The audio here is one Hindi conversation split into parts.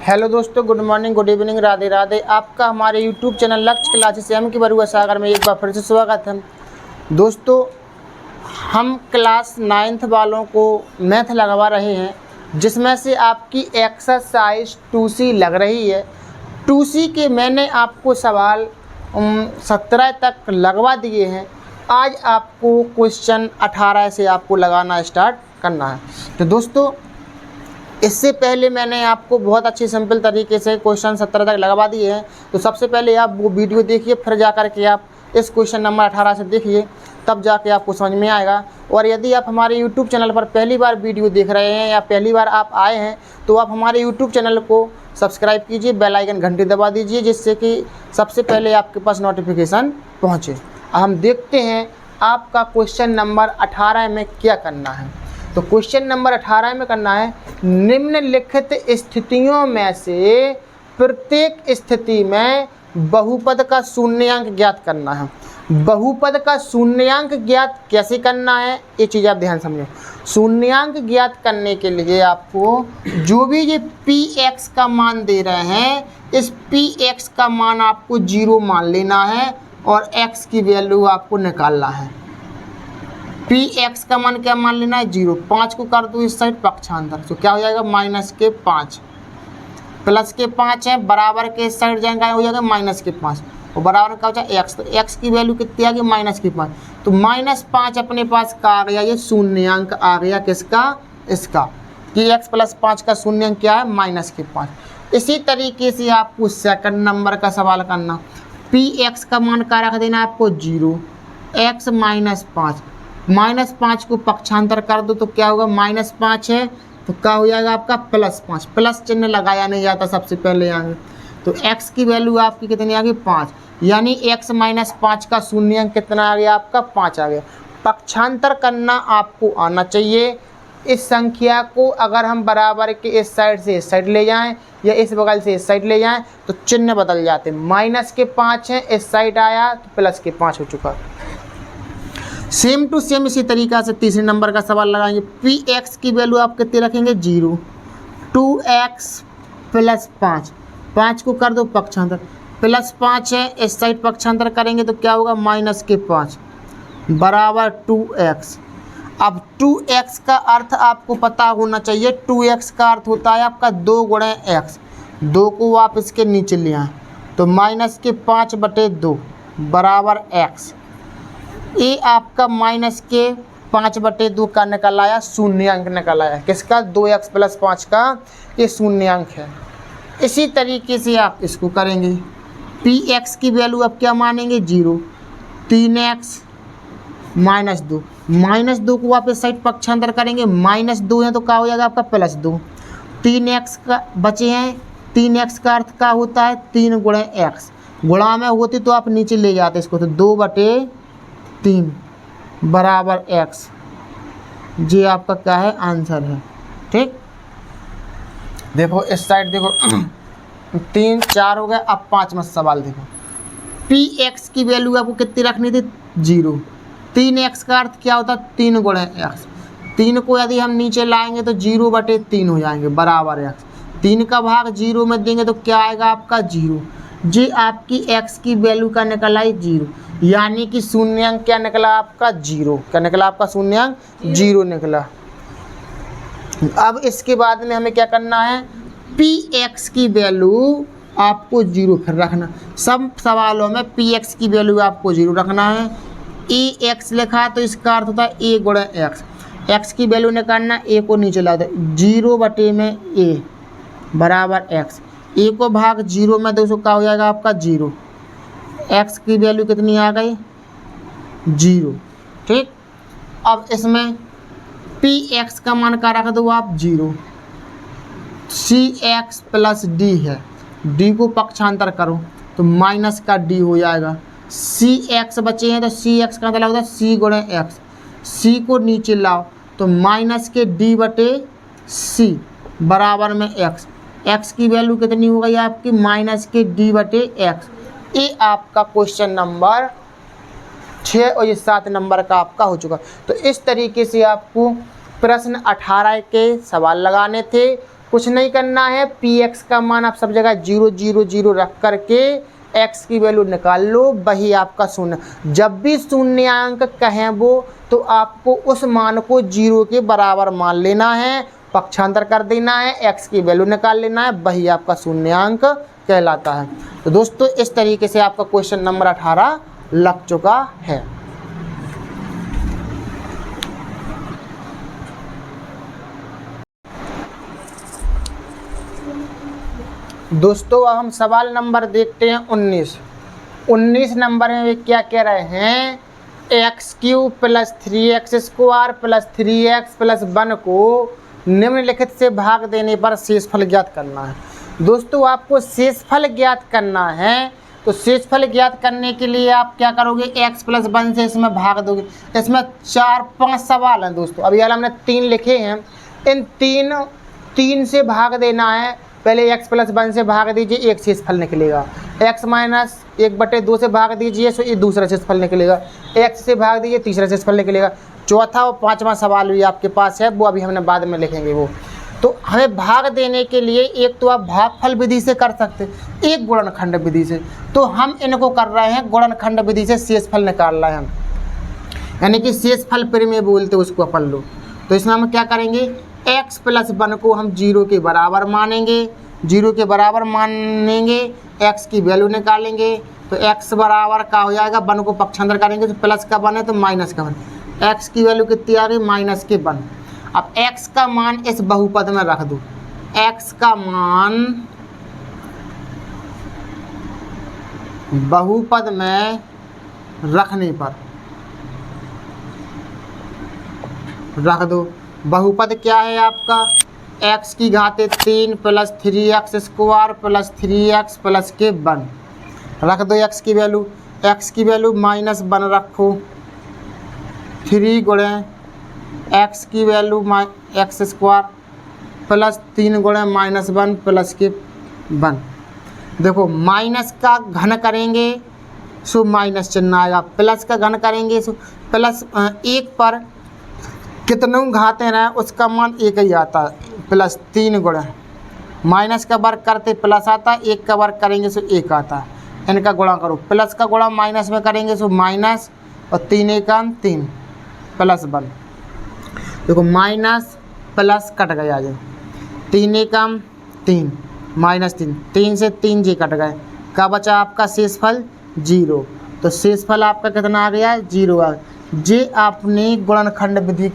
हेलो दोस्तों, good morning, good evening, Radhe Radhe. आपका हमारे यूट्यूब चैनल लक्ष्य क्लासेस एम की बरुआ सागर में एक बार फिर से स्वागत है। दोस्तों, हम क्लास 9th वालों को मैथ लगवा रहे हैं, जिसमें से आपकी एक्सरसाइज 2C लग रही है। 2C के मैंने आपको सवाल 17 तक लगवा दिए हैं। आज आपको क्वेश्चन 18 से आपको लगाना स्टार्ट करना है। तो दोस्तों, इससे पहले मैंने आपको बहुत अच्छी सिंपल तरीके से क्वेश्चन 17 तक लगवा दिए हैं। तो सबसे पहले आप वो वीडियो देखिए, फिर जा कर के आप इस क्वेश्चन नंबर 18 से देखिए, तब जाके आपको समझ में आएगा। और यदि आप हमारे YouTube चैनल पर पहली बार वीडियो देख रहे हैं या पहली बार आप आए हैं, तो आप हमारे YouTube चैनल को सब्सक्राइब कीजिए, बेल आइकन घंटी दबा दीजिए, जिससे कि सबसे पहले आपके पास नोटिफिकेशन पहुँचे। हम देखते हैं आपका क्वेश्चन नंबर 18 में क्या करना है। तो क्वेश्चन नंबर 18 में करना है, निम्नलिखित स्थितियों में से प्रत्येक स्थिति में बहुपद का शून्यांक ज्ञात करना है। बहुपद का शून्यांक ज्ञात कैसे करना है, ये चीज़ आप ध्यान समझो। शून्यांक ज्ञात करने के लिए आपको जो भी ये px का मान दे रहे हैं, इस px का मान आपको 0 मान लेना है और x की वैल्यू आपको निकालना है। px का मान क्या मान लेना है, 0। 5 को कर दो इस साइड पक्षांतर, तो क्या हो जाएगा -5, प्लस के 5 है, बराबर के इस साइड जाएगा, हो जाएगा -5, और बराबर का हो जाएगा x। तो x की वैल्यू कितनी आ गई, -5। तो -5 अपने पास का आ गया, ये शून्यांक आ गया किसका, इसका, कि x + 5 का शून्यांक क्या है, -5। इसी तरीके से आपको सेकंड नंबर का सवाल करना। px का मान क्या रख देना है आपको, 0, x -5, -5 को पक्षांतर कर दो तो क्या होगा, -5 है तो क्या हो जाएगा आपका +5। प्लस चिन्ह लगाया नहीं जाता सबसे पहले यहाँ, तो x की वैल्यू आपकी कितनी आ गई, 5। यानी x - 5 का शून्यांक कितना आ गया आपका, 5 आ गया। पक्षांतर करना आपको आना चाहिए। इस संख्या को अगर हम बराबर के इस साइड से इस साइड ले जाएं या इस बगल से इस साइड ले जाएं तो चिन्ह बदल जाते हैं। -5 है, इस साइड आया तो +5 हो चुका। सेम टू सेम इसी तरीक़ा से तीसरे नंबर का सवाल लगाएंगे। px की वैल्यू आप कितने रखेंगे, 0। 2x + 5 को कर दो पक्षांतर, +5 है, इस साइड पक्षांतर करेंगे तो क्या होगा, -5 बराबर 2x। अब 2x का अर्थ आपको पता होना चाहिए। 2x का अर्थ होता है आपका 2 × x। 2 को आप इसके नीचे ले आएँ तो -5/2 बराबर x। ये आपका -5/2 का निकल आया, शून्यांक निकल आया, किसका, 2x + 5 का ये शून्यांक है। इसी तरीके से आप इसको करेंगे। px की वैल्यू आप क्या मानेंगे, 0। 3x -2, -2 को आप इस साइड पक्षांतर करेंगे, -2 है तो क्या हो जाएगा आपका +2। 3x का बचे हैं, 3x का अर्थ क्या होता है, 3 × x। गुणा में होती तो आप नीचे ले जाते इसको, तो 2/3 बराबर x। ये आपका क्या है, आंसर है। ठीक, देखो इस साइड देखो 3 4 हो गए। अब 5वां सवाल देखो। px की वैल्यू आपको कितनी रखनी थी, 0। 3x का अर्थ क्या होता है, 3 × x। 3 को यदि हम नीचे लाएंगे तो 0/3 हो जाएंगे बराबर x। 3 का भाग 0 में देंगे तो क्या आएगा आपका, 0। जी आपकी x की वैल्यू का निकला है 0, यानी कि शून्यांक क्या निकला आपका, 0। क्या निकला आपका शून्यांक, 0 निकला। अब इसके बाद में हमें क्या करना है, px की वैल्यू आपको 0 फिर रखना। सब सवालों में px की वैल्यू आपको 0 रखना है। ax लिखा तो इसका अर्थ होता है a × x। x की वैल्यू निकालना, a को नीचे ला दो, 0/a बराबर x। a को भाग 0 में 200 का हो जाएगा आपका 0। x की वैल्यू कितनी आ गई, 0। ठीक, अब इसमें px का मान का रख दो आप 0। cx + d है, d को पक्षांतर करो तो माइनस का d हो जाएगा। cx बचे हैं तो cx का मतलब होता है c × x। c को नीचे लाओ तो -d/c बराबर में x। x की वैल्यू कितनी हो गई आपकी, -d/x। ये आपका क्वेश्चन नंबर 6 और ये 7 नंबर का आपका हो चुका। तो इस तरीके से आपको प्रश्न 18 के सवाल लगाने थे। कुछ नहीं करना है, पी एक्स का मान आप सब जगह 0 0 0 रख करके एक्स की वैल्यू निकाल लो, वही आपका शून्य। जब भी शून्यांक कहें वो तो आपको उस मान को 0 के बराबर मान लेना है, पक्षांतर कर देना है, एक्स की वैल्यू निकाल लेना है, वही आपका शून्यांक कहलाता है। तो दोस्तों इस तरीके से आपका क्वेश्चन नंबर 18 लग चुका है। दोस्तों अब हम सवाल नंबर देखते हैं 19 नंबर में वे क्या कह रहे हैं, x³ plus 3x square plus 3x plus 1 को निम्नलिखित से भाग देने पर शेषफल ज्ञात करना है। दोस्तों आपको शेषफल ज्ञात करना है, तो शेषफल ज्ञात करने के लिए आप क्या करोगे, x प्लस 1 से इसमें भाग दोगे। इसमें 4-5 सवाल हैं दोस्तों, अभी हाल हमने 3 लिखे हैं, इन तीन से भाग देना है। पहले x प्लस 1 से भाग दीजिए, एक शेषफल निकलेगा। x माइनस 1/2 से भाग दीजिए, सो ये दूसरा शेषफल निकलेगा। x से भाग दीजिए, तीसरा शेषफल निकलेगा। चौथा और 5वां सवाल भी आपके पास है, वो अभी हमने बाद में लिखेंगे वो। तो हमें भाग देने के लिए एक तो आप भागफल विधि से कर सकते, एक गुणनखंड विधि से। तो हम इनको कर रहे हैं गुणनखंड विधि से शेषफल निकाल रहे हैं हम, यानी कि शेषफल परिमेय बोलते उसको अपन लोग। तो इसमें हम क्या करेंगे, x प्लस 1 को हम 0 के बराबर मानेंगे, 0 के बराबर मानेंगे, x की वैल्यू निकालेंगे। तो x बराबर का हो जाएगा, 1 को पक्षांतर करेंगे तो प्लस का 1 है तो माइनस का 1, x की वैल्यू कितनी आ गई, माइनस के 1। अब x का मान इस बहुपद में रख दो, x का मान बहुपद में रखने पर रख दो। बहुपद क्या है आपका, x की घाते 3 plus 3x square plus 3x plus के 1 रख दो। x की वैल्यू -1 रखो, 3 गुणे x की वैल्यू x स्क्वायर प्लस 3 गुणे -1 प्लस के 1। देखो माइनस का घन करेंगे सो माइनस चिन्ह आएगा, प्लस का घन करेंगे सो प्लस। 1 पर कितनों घाते हैं उसका मान 1 ही आता है, प्लस 3 गुणे माइनस का वर्ग करते प्लस आता है, 1 का वर्ग करेंगे सो 1 आता है। इनका गुणा करो, प्लस का गुणा माइनस में करेंगे सो माइनस, और 3 एकम 3 प्लस 1। देखो माइनस प्लस कट गया, जो 3 एकम 3 -3, 3 से 3 जी कट गए, क्या बचा आपका शेषफल 0। तो शेषफल आपका कितना आ गया, 0 आ गया। जे आपने गुणनखंड विधि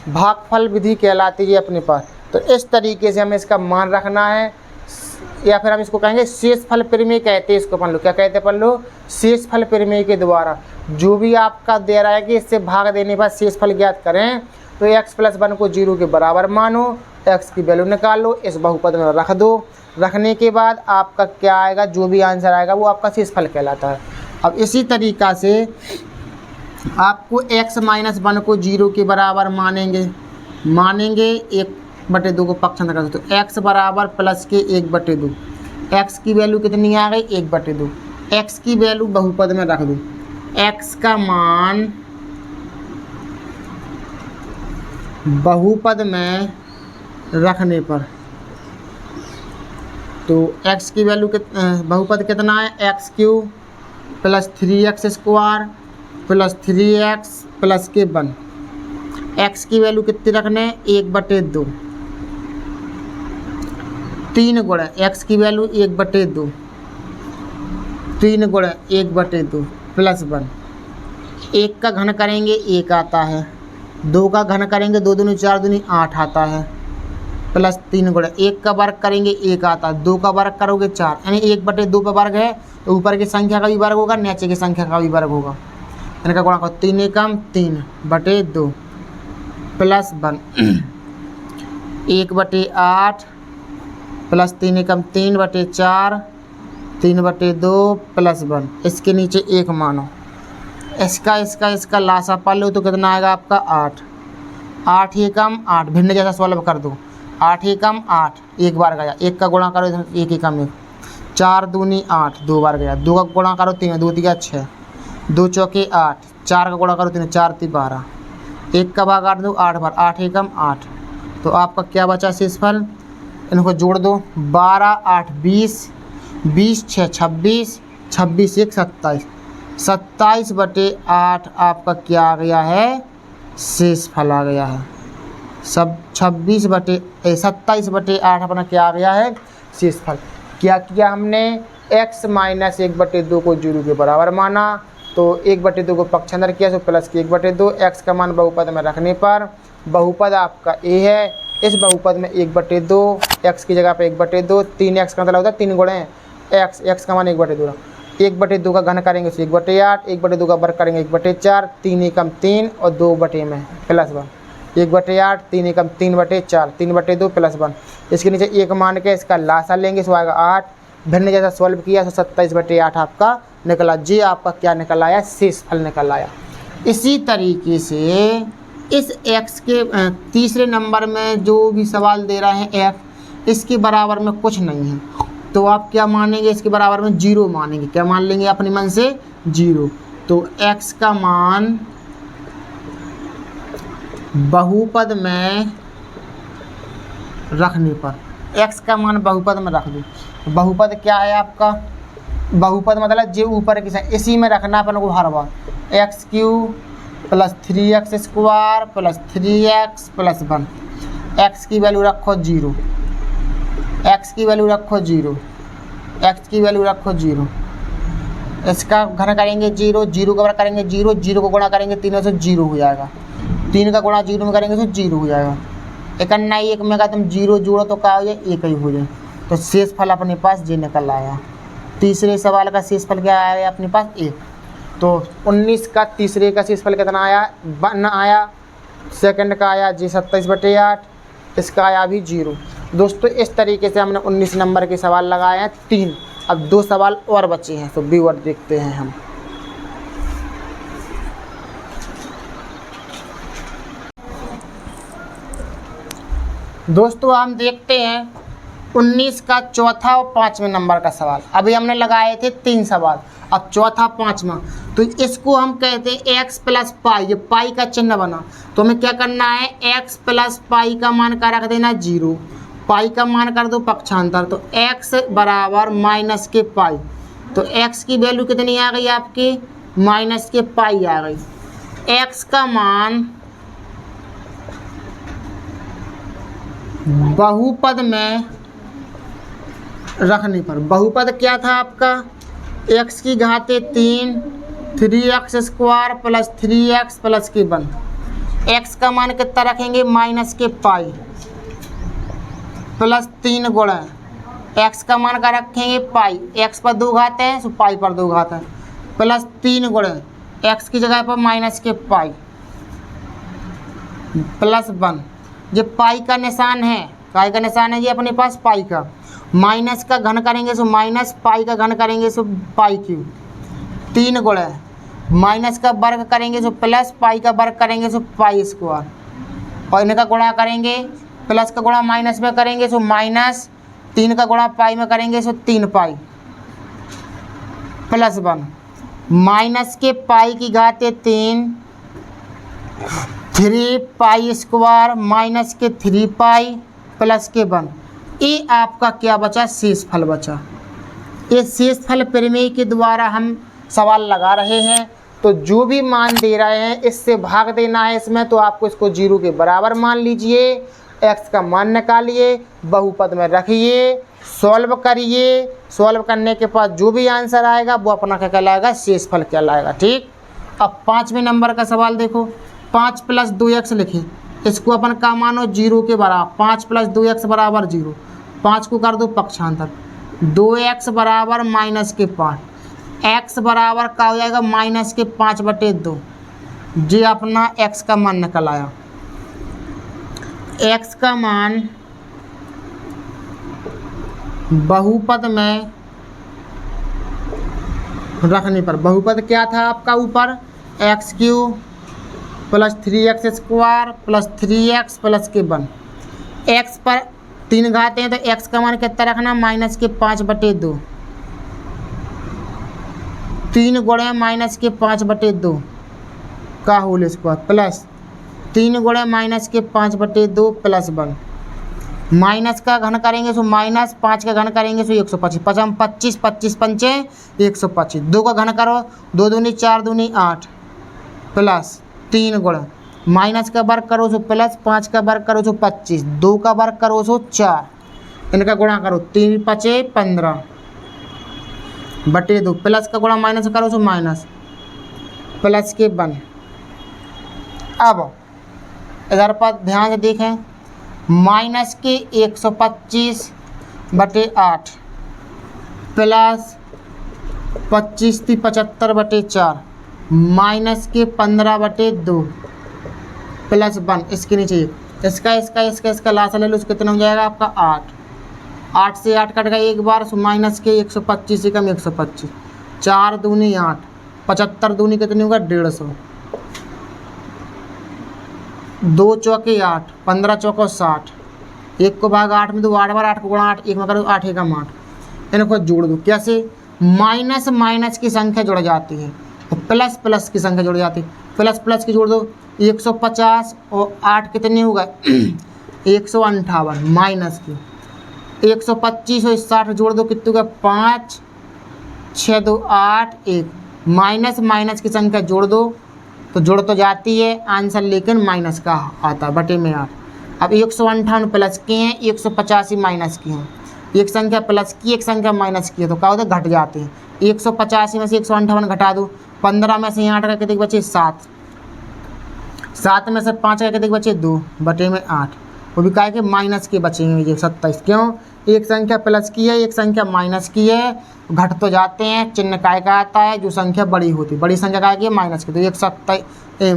भागफल विधि कहलाती है अपने पास। तो इस तरीके से हमें इसका मान रखना है, या फिर हम इसको कहेंगे शेषफल परिमेय कहते हैं इसको अपन लोग। क्या कहते हैं अपन लोग, शेषफल परिमेय के द्वारा जो भी आपका दे रहा है कि इससे भाग देने पर शेषफल ज्ञात करें, तो x प्लस 1 को 0 के बराबर मानो, x की वैल्यू निकाल लो, इस बहुपद में रख दो। रखने के बाद आपका क्या आएगा, जो भी आंसर आएगा वो आपका शेषफल कहलाता है। अब इसी तरीक़ा से आपको x माइनस 1 को 0 के बराबर मानेंगे, 1/2 को पक्षांतर कर दो, तो x बराबर प्लस के 1/2। x की वैल्यू कितनी आ गई, 1/2। x की वैल्यू बहुपद में रख दो, x का मान बहुपद में रखने पर, तो x की वैल्यू बहुपद कितना है, x³ plus 3x square plus 3x plus के 1। x की वैल्यू कितनी रखने, 1/2, 3 गुणे x की वैल्यू 1/2, 3 गुणे 1/2 प्लस 1। 1 का घन करेंगे 1 आता है, 2 का घन करेंगे 2 दूनी 4 दूनी 8 आता है, प्लस 3 गुणे 1 का वर्ग करेंगे 1 आता है, 2 का वर्ग करोगे 4, यानी 1/2 का वर्ग है तो ऊपर की संख्या का भी वर्ग होगा, नीचे की संख्या का भी वर्ग होगा। इनका गुणा करो, 3 एकम 3/2 प्लस 1, 1/8 प्लस 3 एकम 3/4, 3/2 प्लस 1। इसके नीचे 1 मानो, इसका लासा पा लो तो कितना आएगा आपका 8। 8 एकम 8, भिन्न जैसा सॉल्व कर दो, 8 एकम 8, 1 बार गया, 1 का गुणा करो 1 एकम 1, 4 दूनी 8, 2 बार गया, 2 का गुणा करो 3, 2 तिया 6, 2 चौके 8, 4 का गुणा करो 3, 4 × 12, 1 का भाग 8 दो 8 बार, 8 एकम 8, तो आपका क्या बचा शेषफल, इनको जोड़ दो। 12 8 20, 20 6 26, 26 1 27, 27/8 आपका क्या आ गया है, शेषफल आ गया है। सब 27/8 अपना क्या आ गया है, शेषफल। क्या किया हमने, x माइनस 1/2 को 0 के बराबर माना, तो 1/2 को पक्षांतर किया, तो प्लस की 1/2। x का मान बहुपद में रखने पर बहुपद आपका a है, इस बहुपद में 1/2, x की जगह पे 1/2, 3x का मतलब होता है 3 गुणे x, x का मान 1/2, 1/2 का घन करेंगे तो 1/8, 1/2 का वर्ग करेंगे 1/4, 3 एकम 3 और 2 बटे में प्लस 1, 1/8, 3 एकम 3/4, 3/2 प्लस 1। इसके नीचे 1 मान के इसका लासा लेंगे, सो आएगा 8। भिन्न जैसा सॉल्व किया तो 27/8 आपका निकला। जी आपका क्या निकल आया, शेषफल निकल आया। इसी तरीके से इस x के तीसरे नंबर में जो भी सवाल दे रहे हैं f, इसके बराबर में कुछ नहीं है, तो आप क्या मानेंगे, इसके बराबर में 0 मानेंगे। क्या मान लेंगे अपने मन से, 0। तो x का मान बहुपद में रखने पर, x का मान बहुपद में रख दो। बहुपद क्या है आपका, बहुपद मतलब जो ऊपर की साइड, इसी में रखना अपन को हर बार। x³ + 3x² + 3x + 1, x की वैल्यू रखो 0, x की वैल्यू रखो 0, x की वैल्यू रखो 0। इसका घन करेंगे 0, 0 का वर्ग करेंगे 0, 0 को गुणा करेंगे 3 से 0 हो जाएगा, 3 का गुणा 0 में करेंगे तो 0 हो जाएगा। एक अन्ना 1 में का तुम 0 जोड़ो तो क्या हो जाए, 1 ही हो जाए। तो शेषफल अपने पास ये निकल आया। तीसरे सवाल का शेषफल क्या आया अपने पास, 1। तो 19 का तीसरे का शेषफल कितना आया, 1 आया। सेकंड का आया जी 27/8, इसका आया भी 0। दोस्तों इस तरीके से हमने 19 नंबर के सवाल लगाए हैं 3। अब 2 सवाल और बचे हैं, तो व्यूअर देखते हैं हम। दोस्तों हम देखते हैं 19 का चौथा और 5वें नंबर का सवाल। अभी हमने लगाए थे 3 सवाल, अब चौथा 5वां। तो इसको हम कहते हैं x + पाई, ये पाई का चिन्ह बना, तो हमें क्या करना है, x + पाई का मान का रख देना 0, पाई का मान कर दो पक्षांतर, तो x बराबर माइनस के पाई। तो x की वैल्यू कितनी आ गई आपकी, माइनस के पाई आ गई। x का मान बहुपद में रखने पर, बहुपद क्या था आपका, x की घाते 3, 3x² + 3x + के 1। x का मान कितना रखेंगे, माइनस के पाई प्लस 3 गुणा x का मान का रखेंगे पाई, x पर 2 घात है तो पाई पर 2 घात है, प्लस 3 गुणा x की जगह पर माइनस के पाई प्लस 1। ये पाई का निशान है, पाई का निशान है ये अपने पास पाई का। माइनस का घन करेंगे सो माइनस, पाई का घन करेंगे सो पाई क्यूब, 3 गुणा माइनस का वर्ग करेंगे सो प्लस, पाई का वर्ग करेंगे सो पाई स्क्वायर, और इनका गुणा करेंगे, प्लस का गुणा माइनस में करेंगे सो माइनस, 3 का गुणा पाई में करेंगे सो 3 पाई प्लस 1। माइनस के पाई की घाते 3, 3 पाई स्क्वायर माइनस के 3 पाई प्लस के 1। ये आपका क्या बचा, शेषफल बचा। ये शेषफल प्रमेय के द्वारा हम सवाल लगा रहे हैं। तो जो भी मान दे रहे हैं इससे भाग देना है इसमें, तो आपको इसको 0 के बराबर मान लीजिए, x का मान निकालिए, बहुपद में रखिए, सॉल्व करिए। सॉल्व करने के बाद जो भी आंसर आएगा वो अपना क्या कहलाएगा, शेषफल कहलाएगा। ठीक। अब 5वें नंबर का सवाल देखो, 5 + 2x लिखें, इसको अपन का मानो 0 के बराबर, 5 + 2x बराबर 0, 5 को कर दो पक्षांतर, 2x बराबर माइनस के 5, x बराबर क्या हो जाएगा, माइनस के 5/2। ये अपना x का मान निकल आया। x का मान बहुपद में रखने पर, बहुपद क्या था आपका ऊपर, x³ + 3x² + 3x + के 1। x पर 3 घाते हैं तो x का मान कितना रखना, माइनस के 5/2, 3 गुणे माइनस के 5/2 का होल स्क्वायर प्लस 3 गुणे माइनस के 5/2 प्लस 1। माइनस का घन करेंगे सो माइनस, 5 का घन करेंगे सो 125, 5 25, 25 पंचे 125। 2 का घन करो, 2 दूनी 4 दूनी 8 प्लस 3 गुणा माइनस का वर्ग करो सो प्लस, 5 का वर्ग करो सो 25, 2 का वर्ग करो सो 4, इनका गुणा करो 3 5 15 बटे 2 प्लस का गुणा माइनस करो सो माइनस प्लस के 1। अब इधर पर ध्यान से देखें, माइनस के 125/8 प्लस 25 थी 75/4 माइनस के 15/2 प्लस 1, इसके नीचे इसका लासा ले लो, उसको कितना हो जाएगा आपका 8। 8 से 8 कट गया एक बार, सो माइनस के 125 से कम 125, 4 दूनी 8, 75 दूनी कितनी होगा 150, 2 चौके 8, 15 चौको 60, 1 को भाग 8 में दो 8 बार 8 को गुणा 8, 1 में करो 8 एकम 8, इनको जोड़ दो। कैसे? माइनस माइनस की संख्या जुड़ जाती है और प्लस प्लस की संख्या जुड़ जाती है, प्लस प्लस की जोड़ दो। 150 और 8 कितनी होगा 158 माइनस की, 125 और 60 जोड़ दो कितने होगा 5 6 2 8 1, माइनस माइनस की संख्या जोड़ दो तो जुड़ तो जाती है आंसर, लेकिन माइनस का आता है बटे में 8। अब 158 प्लस के हैं, 185 माइनस के हैं, एक संख्या प्लस की एक संख्या माइनस की है तो क्या होता है घट जाते हैं। 185 में से 158 घटा दो, 15 में से 8 का कितने बचे 7, 7 में से 5 का कितने बचे 2 बटे में 8, वो भी कहे कि माइनस के बचेंगे ये 27। क्यों? एक संख्या प्लस की है एक संख्या माइनस की है, घट तो जाते हैं, चिन्ह काय का आता है जो संख्या बड़ी होती है, बड़ी संख्या काय की है माइनस की, तो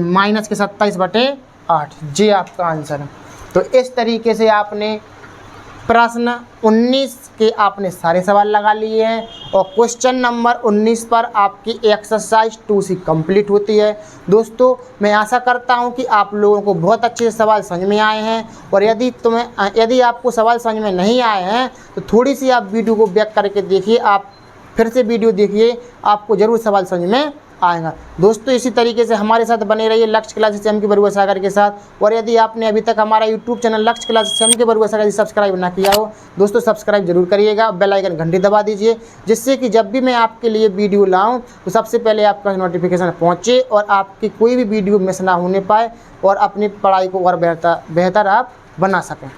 माइनस के 27/8 जी आपका आंसर है। तो इस तरीके से आपने प्रश्न 19 के आपने सारे सवाल लगा लिए हैं और क्वेश्चन नंबर 19 पर आपकी एक्सरसाइज 2C कंप्लीट होती है। दोस्तों मैं आशा करता हूं कि आप लोगों को बहुत अच्छे सवाल समझ में आए हैं, और यदि आपको सवाल समझ में नहीं आए हैं तो थोड़ी सी आप वीडियो को बैक करके देखिए, आप फिर से वीडियो देखिए, आपको ज़रूर सवाल समझ में आएगा। दोस्तों इसी तरीके से हमारे साथ बने रहिए लक्ष्य क्लासेस एम के बरुआ सागर के साथ, और यदि आपने अभी तक हमारा यूट्यूब चैनल लक्ष्य क्लासेस एम के बरुआ सागर सब्सक्राइब ना किया हो दोस्तों सब्सक्राइब जरूर करिएगा, बेल आइकन घंटी दबा दीजिए, जिससे कि जब भी मैं आपके लिए वीडियो लाऊं तो सबसे पहले आपका नोटिफिकेशन पहुंचे और आपकी कोई भी वीडियो मिस ना होने पाए और अपनी पढ़ाई को और बेहतर आप बना सकें।